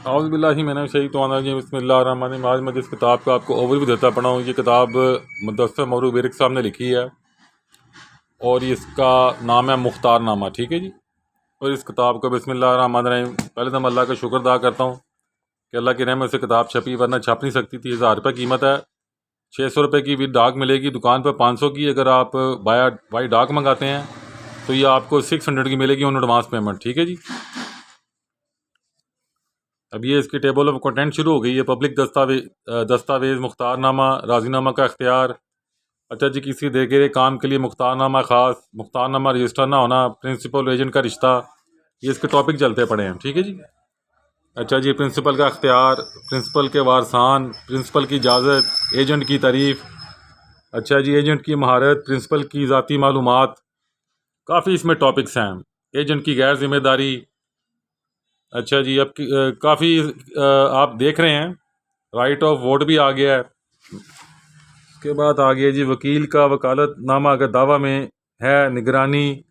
औज़ुबिल्लाहि मिनश्शैतानिर्रजीम बिस्मिल्लाहिर्रहमानिर्रहीम। आज मैं जिस किताब का आपको ओवरव्यू देता पड़ा हूँ, ये किताब मुदस्सिर मरूफ विरक साहब ने लिखी है और इसका नाम है मुख्तारनामा। ठीक है जी। और इस किताब को बिस्मिल्लाहिर्रहमानिर्रहीम, पहले तो मैं अल्लाह का शुक्र अदा करता हूँ कि अल्लाह की रहमत से किताब छपी, वरना छप नहीं सकती थी। 1000 रुपये कीमत है, 600 रुपये की विद डाक मिलेगी, दुकान पर 500 की। अगर आप बाई डाक मंगाते हैं तो ये आपको 600 की मिलेगी ऑन एडवांस पेमेंट। ठीक है जी। अब ये इसकी टेबल ऑफ कंटेंट शुरू हो गई है। पब्लिक दस्तावेज़, मुख्तारनामा, राजीनामा का इख्तियार। अच्छा जी, किसी दिए गए काम के लिए मुख्तारनामा ख़ास, मुख्तारनामा रजिस्टर ना होना, प्रिंसिपल एजेंट का रिश्ता, ये इसके टॉपिक चलते पड़े हैं। ठीक है जी। अच्छा जी, प्रिंसिपल का इख्तियार, प्रिंसिपल के वारसान, प्रिंसिपल की इजाज़त, एजेंट की तारीफ़। अच्छा जी, एजेंट की महारत, प्रिंसिपल की ज़ाती मालूमात, काफ़ी इसमें टॉपिक्स हैं। एजेंट की गैर जिम्मेदारी। अच्छा जी, अब काफ़ी आप देख रहे हैं राइट ऑफ वोट भी आ गया है। उसके बाद आ गया जी वकील का वकालतनामा अगर दावा में है, निगरानी,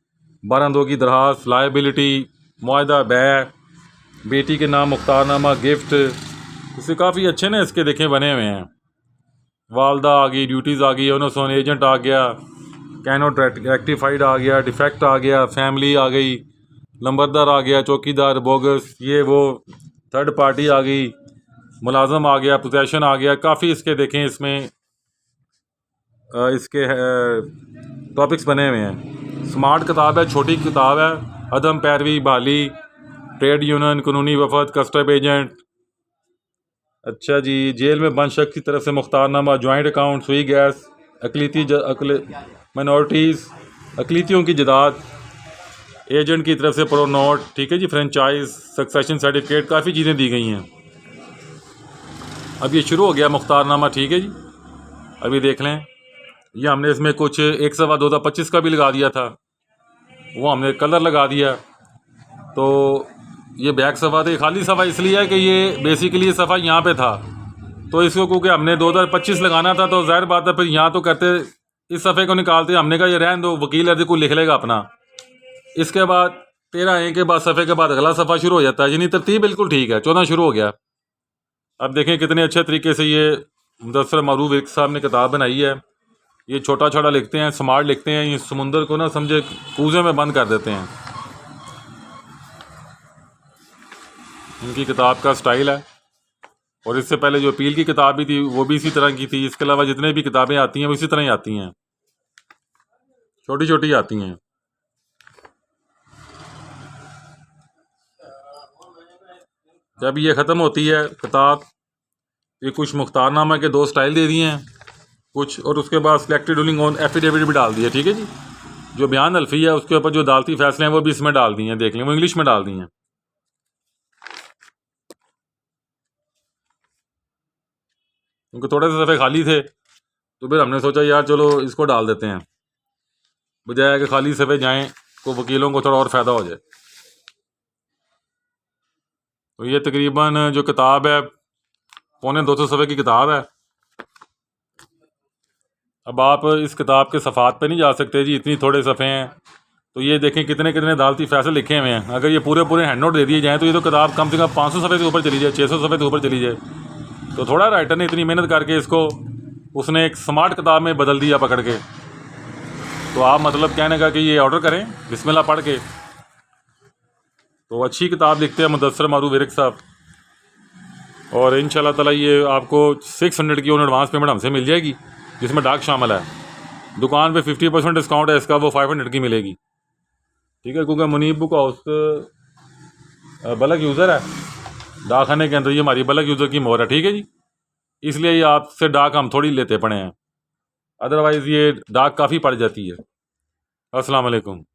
12(2) की दरखास्त, लायबिलिटी, मुआहदा बैय, बेटी के नाम मुख्तारनामा, गिफ्ट। इससे काफ़ी अच्छे ना इसके देखें बने हुए हैं। वालदा आ गई, ड्यूटीज़ आ गई, ओनोसोन एजेंट आ गया, कैनोट रेक्टिफाइड आ गया, डिफेक्ट आ गया, फैमिली आ गई, नंबरदार आ गया, चौकीदार बोगस, ये वो, थर्ड पार्टी आ गई, मुलाजम आ गया, पोजेशन आ गया। काफ़ी इसके देखें इसमें इसके टॉपिक्स बने हुए हैं। स्मार्ट किताब है, छोटी किताब है। अदम पैरवी, बहाली, ट्रेड यूनियन, कानूनी वफद, कस्टम एजेंट। अच्छा जी, जेल में बंद शख्स की तरफ से मुख्तारनामा, जॉइंट अकाउंट, सुई गैस, माइनॉरिटीज़, अकलीतियों की जदाद, एजेंट की तरफ से प्रो नोट। ठीक है जी, फ्रेंचाइज, सक्सेशन सर्टिफिकेट, काफ़ी चीज़ें दी गई हैं। अब ये शुरू हो गया मुख्तारनामा। ठीक है जी, अभी देख लें। ये हमने इसमें कुछ 1 सवा 2025 का भी लगा दिया था, वो हमने कलर लगा दिया। तो ये बैक सफ़ा थे, खाली सफ़ा इसलिए है कि ये बेसिकली ये सफ़ा यहाँ पे था, तो इसको क्योंकि हमने 2025 लगाना था तो ज़ाहिर बात है फिर यहाँ तो करते इस सफ़े को निकालते। हमने कहा ये रहने दो, वकील अर्जी को लिख लेगा अपना। इसके बाद 13 के बाद सफ़े के बाद अगला सफ़ा शुरू हो जाता है। यानी तरतीब बिल्कुल ठीक है। 14 शुरू हो गया। अब देखें कितने अच्छे तरीके से ये मुदस्सिर मरूफ विरक साहब ने किताब बनाई है। ये छोटा छोटा लिखते हैं, स्मार्ट लिखते हैं। ये समुंदर को ना समझे कूजे में बंद कर देते हैं। इनकी किताब का स्टाइल है। और इससे पहले जो अपील की किताब भी थी वो भी इसी तरह की थी। इसके अलावा जितने भी किताबें आती हैं वो इसी तरह ही आती हैं, छोटी छोटी आती हैं। जब ये ख़त्म होती है किताब, ये कुछ मुख्तारनामा के 2 स्टाइल दे दिए हैं कुछ, और उसके बाद सिलेक्टेड रूलिंग ऑन एफिडेविट भी डाल दिया। ठीक है जी। जो बयान अल्फी है उसके ऊपर जो अदालती फैसले हैं वो भी इसमें डाल दिए हैं। देख लें, वो इंग्लिश में डाल दिए हैं, क्योंकि थोड़े से सफ़े खाली थे तो फिर हमने सोचा यार चलो इसको डाल देते हैं, बजाय कि खाली सफ़े जाएँ तो वकीलों को थोड़ा और फ़ायदा हो जाए। तो ये तकरीबन जो किताब है 250 सफ़े की किताब है। अब आप इस किताब के सफ़ात पे नहीं जा सकते जी, इतनी थोड़े सफ़े हैं। तो ये देखें कितने कितने अदालती फैसले लिखे हुए हैं। अगर ये पूरे पूरे हैंड नोट दे दिए जाएँ तो ये तो किताब कम से कम 500 सफ़े के ऊपर चली जाए, 600 सफ़े के ऊपर चली जाए। तो थोड़ा राइटर ने इतनी मेहनत करके इसको उसने एक स्मार्ट किताब में बदल दिया पकड़ के। तो आप मतलब कहने का कि ये ऑर्डर करें बिस्मिल्लाह पढ़ के। तो अच्छी किताब लिखते हैं मुदस्सिर मरूफ विरक साहब। और इंशाल्लाह ताला ये आपको 600 की ऑन एडवांस पेमेंट हमसे मिल जाएगी, जिसमें डाक शामिल है। दुकान पे 50% डिस्काउंट है इसका, वो 500 की मिलेगी। ठीक है, क्योंकि Munib book house bulk user है डाक खाने के अंदर, ये हमारी बल्क यूज़र की मोहर है। ठीक है जी, इसलिए ये आपसे डाक हम थोड़ी लेते पड़े हैं, अदरवाइज़ ये डाक काफ़ी पड़ जाती है। अस्सलाम वालेकुम।